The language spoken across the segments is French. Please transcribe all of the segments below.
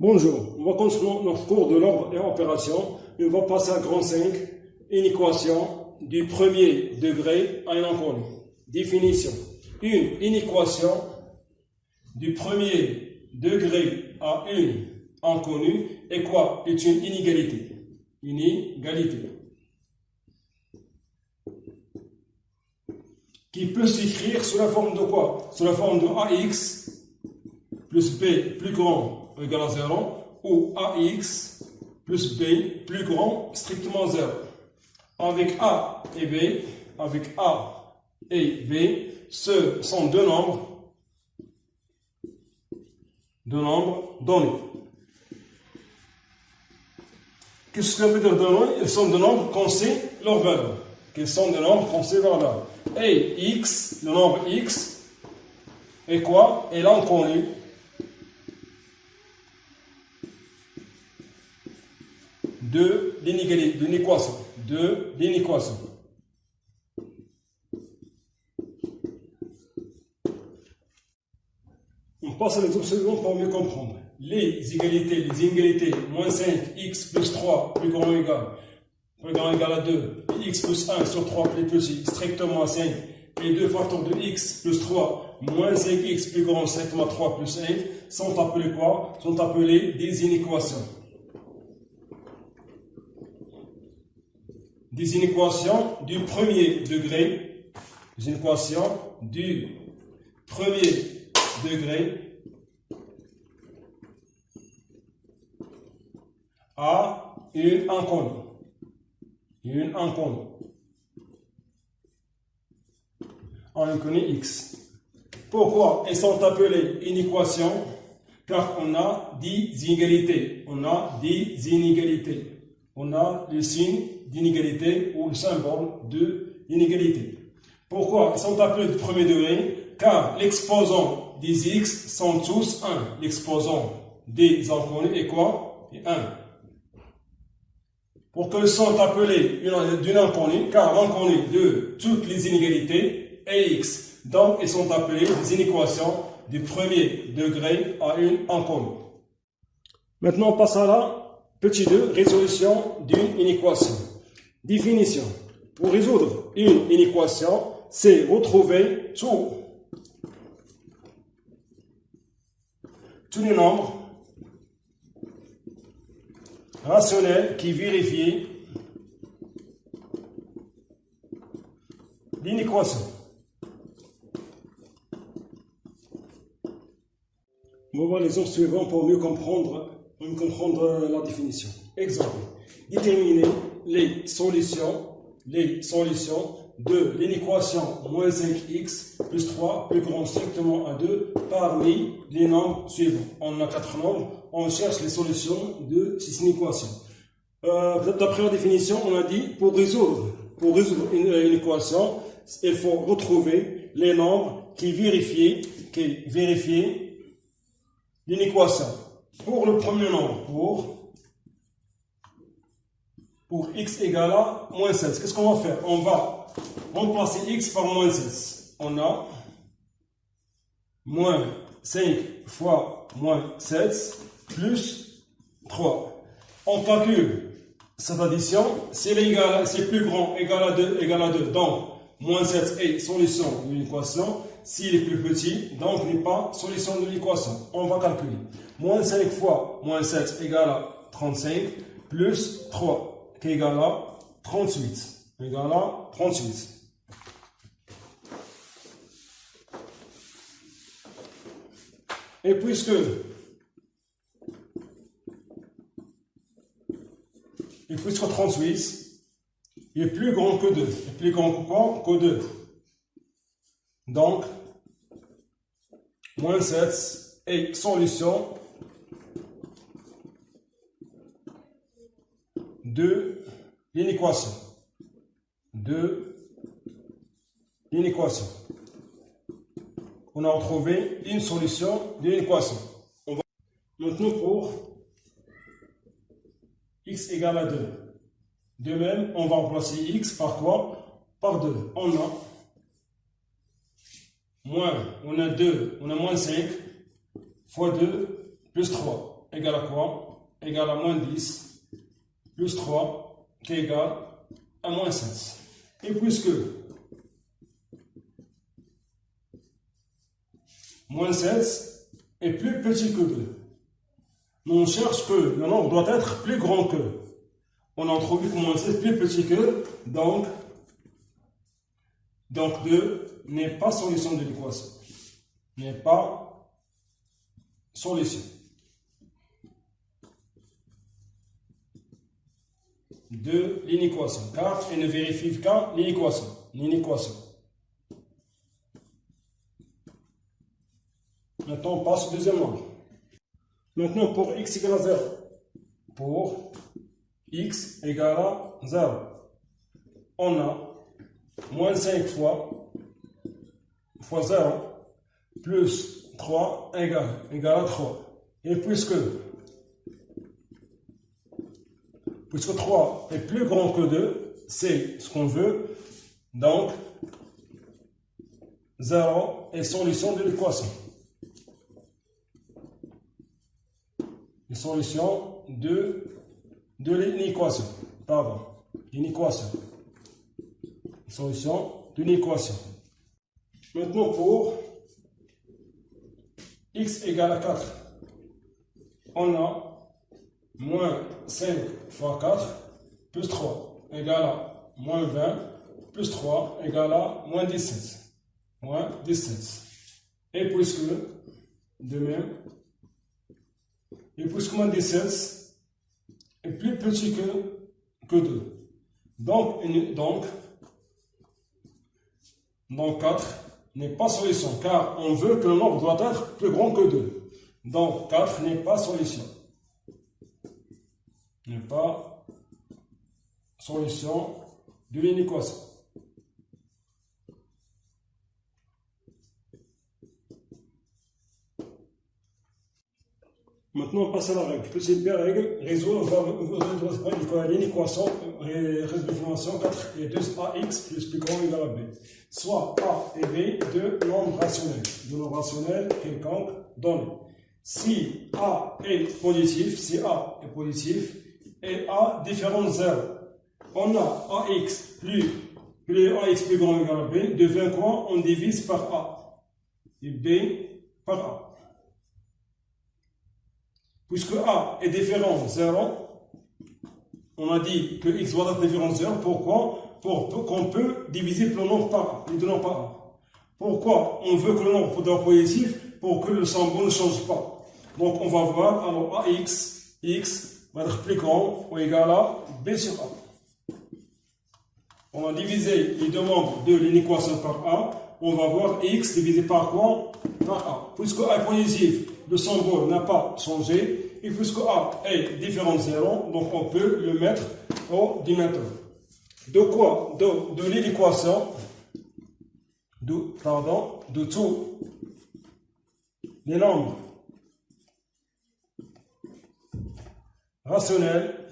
Bonjour, on va continuer notre cours de l'ordre et opération. On va passer à grand 5, une équation du premier degré à un inconnu. Définition. Une équation du premier degré à une inconnue est quoi? Est une inégalité. Une égalité. Qui peut s'écrire sous la forme de quoi? Sous la forme de AX plus B plus grand ou égal à 0 ou AX plus B plus grand strictement 0. Avec A et B, ce sont deux nombres donnés. Qu'est-ce que ça veut dire donnés? Ils sont deux nombres qu'on sait leur valeur. Quels sont des nombres qu'on sait leur valeur? Et X, le nombre X, est quoi? Est l'inconnu de l'inégalité, d'une équation. On passe à l'exemple suivant pour mieux comprendre. Les inégalités, moins 5x plus 3 plus grand ou égal à 2, et x plus 1 sur 3 plus petit, strictement 5, et 2 facteurs de x plus 3, moins 5x plus grand, strictement 3 plus 1, sont appelés quoi? Sont appelés des inéquations. Des inéquations du premier degré, à une inconnue. Un inconnu X. Pourquoi elles sont appelées inéquations? Car on a des inégalités. On a le signe d'inégalité ou le symbole de l'inégalité. Pourquoi elles sont appelées de premier degré? Car l'exposant des X sont tous 1. L'exposant des inconnus est quoi? Est 1. Pour qu'elles soient appelées d'une inconnue, car l'inconnu de toutes les inégalités est X. Donc, elles sont appelées des inéquations du premier degré à une inconnue. Maintenant, on passe à la petit 2, résolution d'une inéquation. Définition. Pour résoudre une inéquation, c'est retrouver tous les nombres rationnel qui vérifie l'inéquation. On va voir l'exemple suivant pour mieux comprendre la définition. Exemple. Déterminer les solutions de l'inéquation moins 5x plus 3 plus grand strictement à 2 parmi les nombres suivants. On a 4 nombres, on cherche les solutions de ces inéquations. D'après la définition, on a dit pour résoudre une équation, il faut retrouver les nombres qui vérifient l'inéquation. Pour le premier nombre, pour x égale à moins 16, qu'est-ce qu'on va faire? On va remplacer x par moins 16. On a moins 5 fois moins 16 plus 3. On calcule cette addition. Si c'est plus grand, égal à 2, donc moins 7 est solution de l'équation. S'il est plus petit, donc n'est pas solution de l'équation. On va calculer. Moins 5 fois moins 7 égale à 35 plus 3 qui est égal à 38. Et puisque Et puisque 38 est plus grand que 2. Est plus grand que quoi? Que 2. Donc, moins 7 est solution de l'inéquation. On a retrouvé une solution de l'équation. Maintenant pour x égale à 2. De même, on va remplacer x par quoi? Par 2. On a moins 5 fois 2 plus 3 égale à quoi? Égale à moins 10 plus 3 qui est égal à moins 7. Et puisque moins 7 est plus petit que 2, nous on cherche que le nombre doit être plus grand que. On a trouvé que moins 7 est plus petit que, donc 2 n'est pas solution de l'équation. N'est pas solution de l'inéquation, car elle ne vérifie qu'à l'inéquation. Maintenant, on passe au deuxième nombre. Maintenant, pour x égale à 0, pour x égale à 0, on a moins 5 fois 0 plus 3 égale à 3. Et puisque 3 est plus grand que 2, c'est ce qu'on veut, donc 0 est solution de l'équation. Solution de l'inéquation. Pardon, l'inéquation. Solution de l'équation. Maintenant pour x égale à 4, on a moins 5 fois 4 plus 3 égale à moins 20 plus 3 égale à moins 17. Moins 17. Et puisque, de même, et puisque moins 17 est plus petit que 2. Donc 4 n'est pas solution, car on veut que le nombre doit être plus grand que 2. Donc 4 n'est pas solution. N'est pas solution de l'inéquation. Maintenant, on passe à la règle. Petite règle, résoudre l'inéquation, résoudre 4 et 2ax plus plus grand égale à b. Soit a et b, deux nombres rationnels quelconques donnés. Si a est positif, et a différent de 0, on a ax plus ax plus grand égale à b, devient quoi? On divise par a et b par a. Puisque a est différent de 0, on a dit que x doit être différent de 0. Pourquoi? Pour qu'on peut diviser le nombre par a, les deux nombres par a. Pourquoi? On veut que le nombre soit positif pour que le symbole ne change pas. Donc on va voir, alors ax, x va être plus grand ou égal à b sur a. On a divisé les deux membres de l'inéquation par a. On va voir x divisé par quoi? Par a. Puisque a est positif, le symbole n'a pas changé, et puisque a est différent de 0, donc on peut le mettre au dénominateur. De quoi? De l'équation, de tous les nombres rationnels,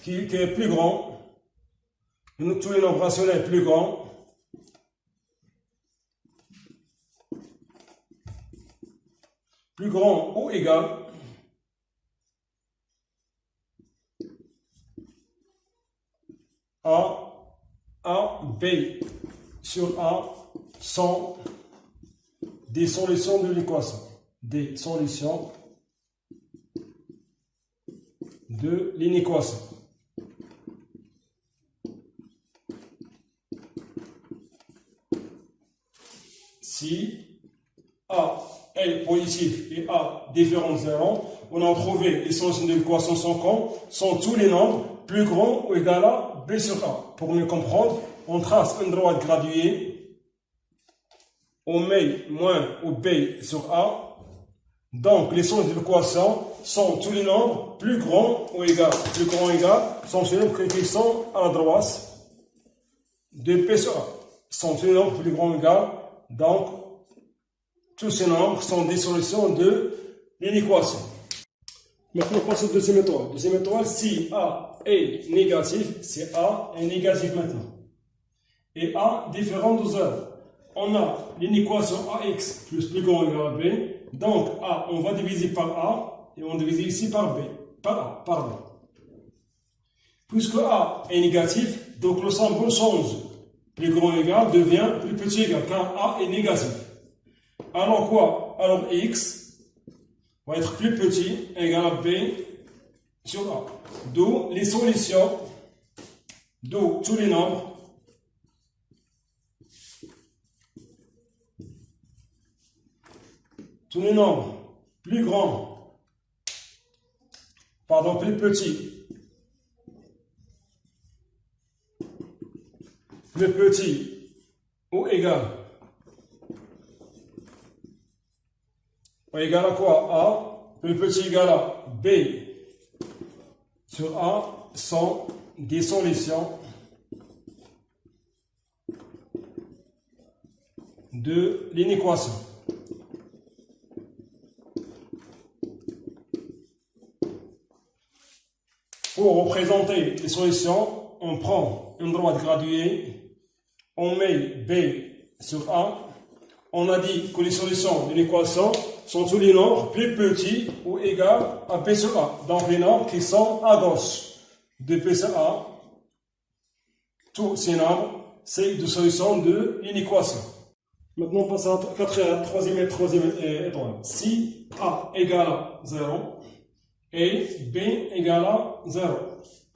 qui est plus grand, tous les nombres rationnels plus grands, ou égal à b sur a sont des solutions de l'équation. Des solutions de l'inéquation. Si a est positif et a différent de 0, on a trouvé les solutions de l'équation sont tous les nombres plus grands ou égal à b sur a. Pour mieux comprendre, on trace une droite graduée, on met moins ou b sur a. Donc les solutions de l'équation sont tous les nombres plus grands ou égal, sont tous les nombres qui sont à la droite de b sur a. Sont tous les nombres plus grands ou égal, donc tous ces nombres sont des solutions de l'inéquation. Maintenant, on passe au deuxième étoile. Deuxième étoile, si A est négatif, c'est A est négatif maintenant. Et A différent de 0. on a l'inéquation AX plus grand ou égal à B. Donc, A, on va diviser par A et on divise ici par B. Par A, pardon. Puisque A est négatif, donc le symbole change. Plus grand ou égal devient plus petit égal, car A est négatif. Alors quoi? Alors X va être plus petit égal à B sur A. D'où les solutions, d'où tous les nombres plus grands, pardon, plus petits, ou égal à quoi? A, plus petit égal à B sur A sont des solutions de l'inéquation. Pour représenter les solutions, on prend une droite graduée, on met B sur A. On a dit que les solutions de l'équation sont tous les nombres plus petits ou égaux à B sur A. Donc les nombres qui sont à gauche de B sur A, tous ces nombres, c'est des solutions de l'inéquation. Maintenant, on passe à la troisième étoile. Si A égale à 0 et B égale à 0,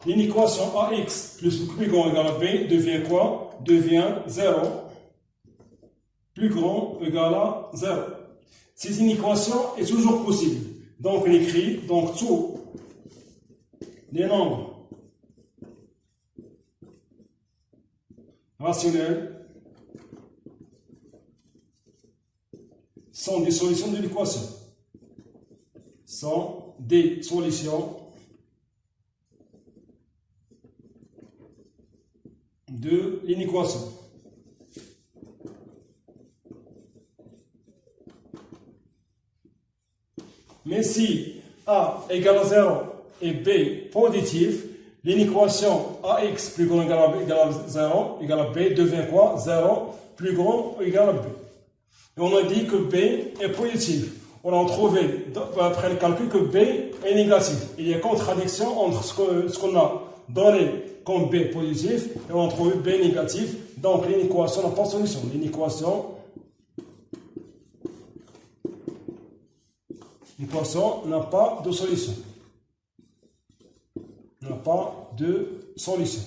l'inéquation AX plus plus grand égale à B devient quoi? Devient 0. Plus grand égale à 0. Cette inéquation est toujours possible. Donc, on écrit donc tous les nombres rationnels sont des solutions de l'équation. Sont des solutions de l'inéquation. Mais si A égale à 0 et B positif, l'inéquation AX plus grand égale à 0 égale à B devient quoi? 0 plus grand égale à B. Et on a dit que B est positif. On a trouvé après le calcul que B est négatif. Il y a contradiction entre ce qu'on a donné comme B positif et on a trouvé B négatif. Donc l'inéquation n'a pas de solution. L'inéquation n'a pas de solution. N'a pas de solution.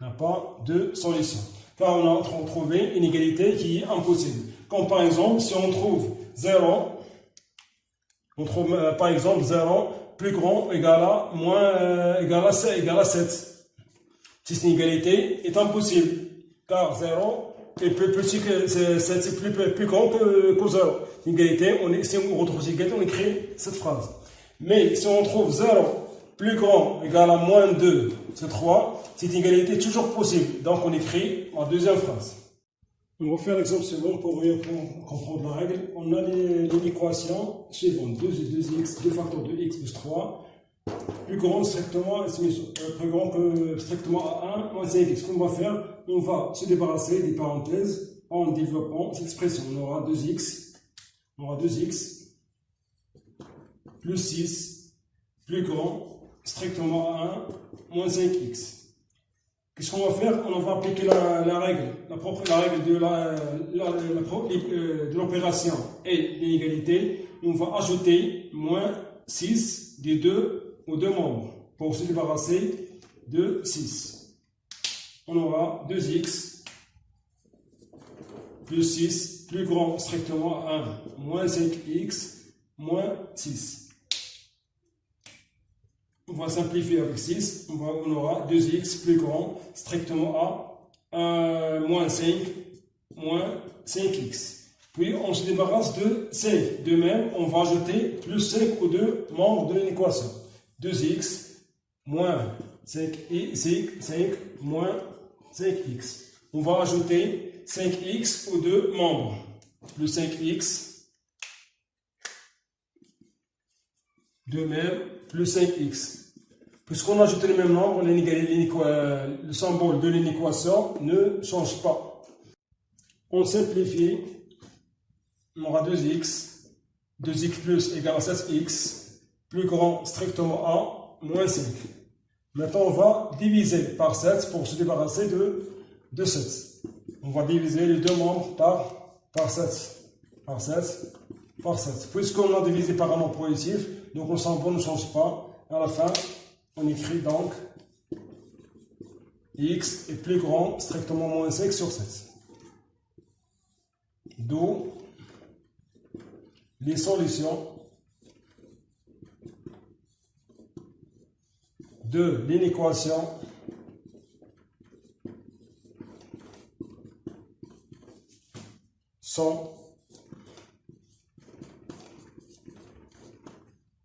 N'a pas de solution. Car on a trouvé une égalité qui est impossible. Comme par exemple, si on trouve 0, on trouve par exemple 0 plus grand égal à moins égal à 7. Cette inégalité est impossible. Car 0 est plus petit que 7, c'est plus grand que 0. Inégalité, si on retrouve cette égalité, on écrit cette phrase. Mais si on trouve 0 plus grand égal à moins 2, c'est 3, cette égalité est toujours possible. Donc on écrit la deuxième phrase. On va faire l'exemple suivant pour comprendre la règle. On a l'équation suivante. 2x, 2 facteurs de x plus 3, plus grand que strictement à 1 moins 5x. Ce qu'on va faire, on va se débarrasser des parenthèses en développant cette expression. On aura 2x plus 6 plus grand strictement à 1 moins 5x. Qu'est-ce qu'on va faire? On va appliquer la règle de l'opération et l'inégalité. On va ajouter moins 6 des deux aux deux membres pour se débarrasser de 6. On aura 2x plus 6 plus grand strictement à 1 moins 5x moins 6. On va simplifier avec 6, on aura 2x plus grand strictement à moins 5 moins 5x. Puis on se débarrasse de 5. De même, on va ajouter plus 5 aux deux membres de l'équation. 2x moins 5 moins 5x. On va ajouter 5x aux deux membres. Plus 5x. De même, plus 5x. Puisqu'on a ajouté le même nombre, le symbole de l'inéquation ne change pas. On simplifie, on aura 2x, 2x plus égale à 7x, plus grand strictement A, moins 5. Maintenant, on va diviser par 7 pour se débarrasser de 7. On va diviser les deux membres par 7. Par 7, par 7. Puisqu'on a divisé par un nombre positif, donc le symbole ne change pas. À la fin, on écrit donc x est plus grand, strictement moins 5 sur 7. D'où les solutions de l'inéquation sont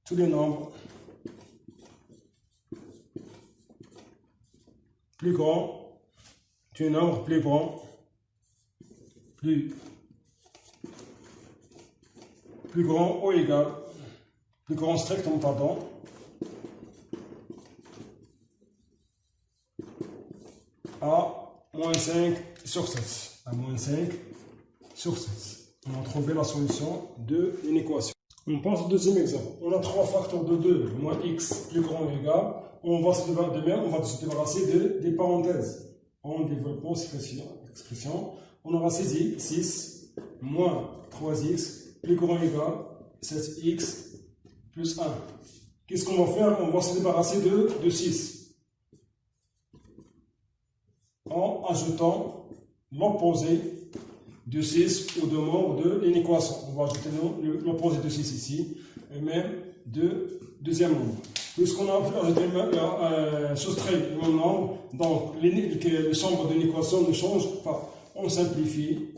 tous les nombres plus grands, tous les nombres plus grands, plus grand ou égal, plus grand strictement, pardon, à moins 5 sur 7. À moins 5 sur 7. On a trouvé la solution de l'inéquation. On passe au deuxième exemple. On a 3 facteurs de 2 moins x plus grand ou égal. On va se débarrasser des parenthèses. En développant cette expression, on aura 6 moins 3x plus grand ou égal 7x plus 1. Qu'est-ce qu'on va faire? On va se débarrasser de 6 en ajoutant l'opposé de 6 aux deux membres de l'inéquation. On va ajouter l'opposé de 6 ici, et même de deuxième nombre. Puisqu'on a soustrait le même nombre, donc le symbole de l'équation ne change pas. On simplifie.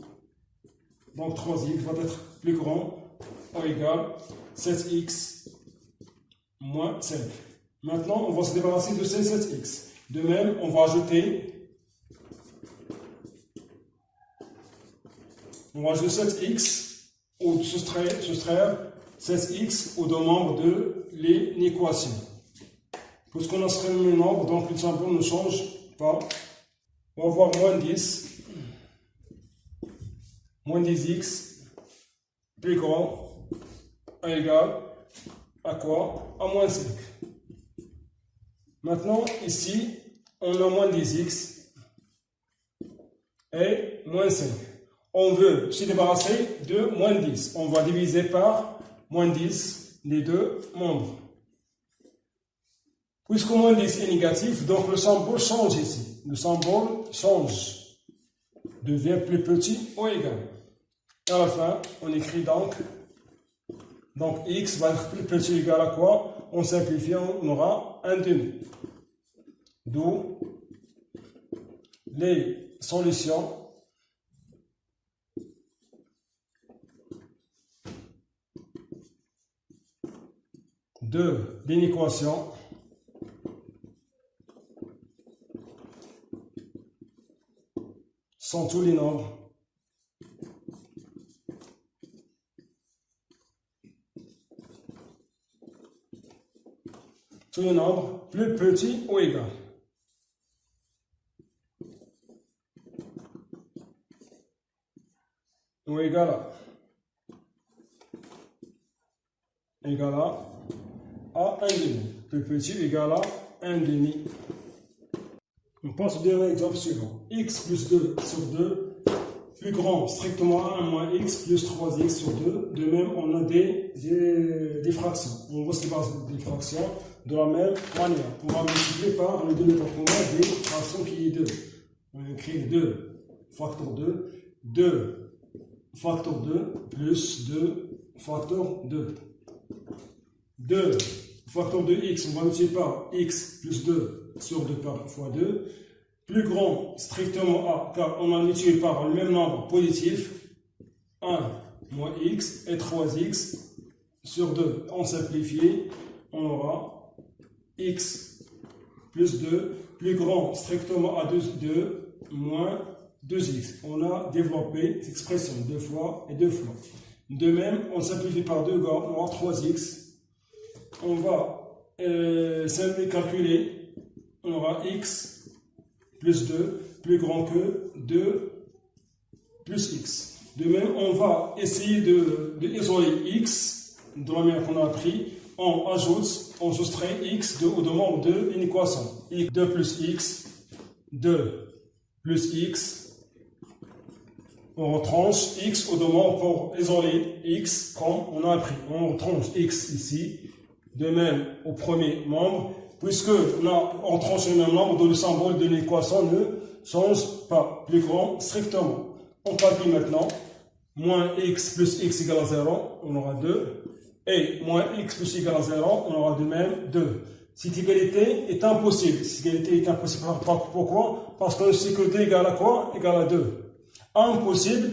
Donc 3x va être plus grand ou égal 7x moins 5. Maintenant, on va se débarrasser de ces 7x. De même, on va ajouter 7x ou soustraire 7x aux deux membres de l'inéquation. Puisqu'on a ce même nombre, donc le symbole ne change pas. On va avoir moins 10x plus grand ou égal à quoi? À moins 5. Maintenant, ici, on a moins 10x et moins 5. On veut se débarrasser de moins 10. On va diviser par moins 10 les deux membres. Puisque moins 10 est négatif, donc le symbole change ici. Le symbole change, devient plus petit ou égal. À la fin, on écrit donc x va être plus petit ou égal à quoi? On simplifie, on aura un demi. D'où les solutions de l'inéquation sont tous les nombres plus petits ou égaux. Ou égal à 1 demi. Plus petit égal à 1 demi. On passe au dernier exemple suivant. X plus 2 sur 2 plus grand strictement 1 moins x plus 3x sur 2. De même, on a des fractions. On va se baser des fractions de la même manière. On va multiplier par le dénominateur commun des fractions qui est 2. On écrit 2 facteur 2, 2 facteur 2 plus 2 facteur 2. 2 facteur de x, on va multiplier par x plus 2 sur 2 par fois 2. Plus grand strictement a, car on a multiplié par le même nombre positif, 1 moins x et 3x sur 2. On simplifie, on aura x plus 2, plus grand strictement à 2 moins 2x. On a développé cette expression 2 fois et 2 fois. De même, on simplifie par 2, on aura 3x. On va c'est calculé, on aura x plus 2 plus grand que 2 plus x. De même, on va essayer de isoler x de la manière qu'on a appris. On soustrait x au demande de une équation. x 2 plus x, 2 plus x, on retranche x au demande pour isoler x comme on a appris. On retranche x ici, de même au premier membre, puisque on tranche le même nombre, donc le symbole de l'équation ne change pas, plus grand strictement. On calcule maintenant, moins x plus x égale à 0, on aura 2. Et moins x plus y égale à 0, on aura de même 2. Cette égalité est impossible. Cette égalité est impossible. Pourquoi? Parce qu'on sait que 2 égale à quoi? Égale à 2. Impossible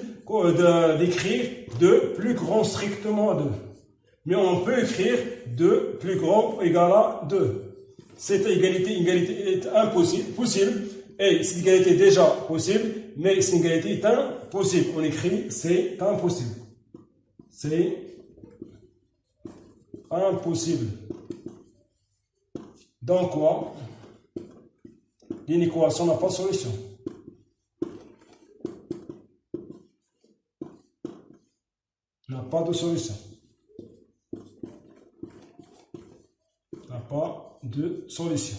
d'écrire 2 plus grand strictement à 2. Mais on peut écrire 2 plus grand égale à 2. Cette égalité est impossible, possible. Et cette égalité est déjà possible, mais cette égalité est impossible. On écrit c'est impossible. C'est impossible. Donc quoi? L'inéquation n'a pas de solution. N'a pas de solution. N'a pas de solution.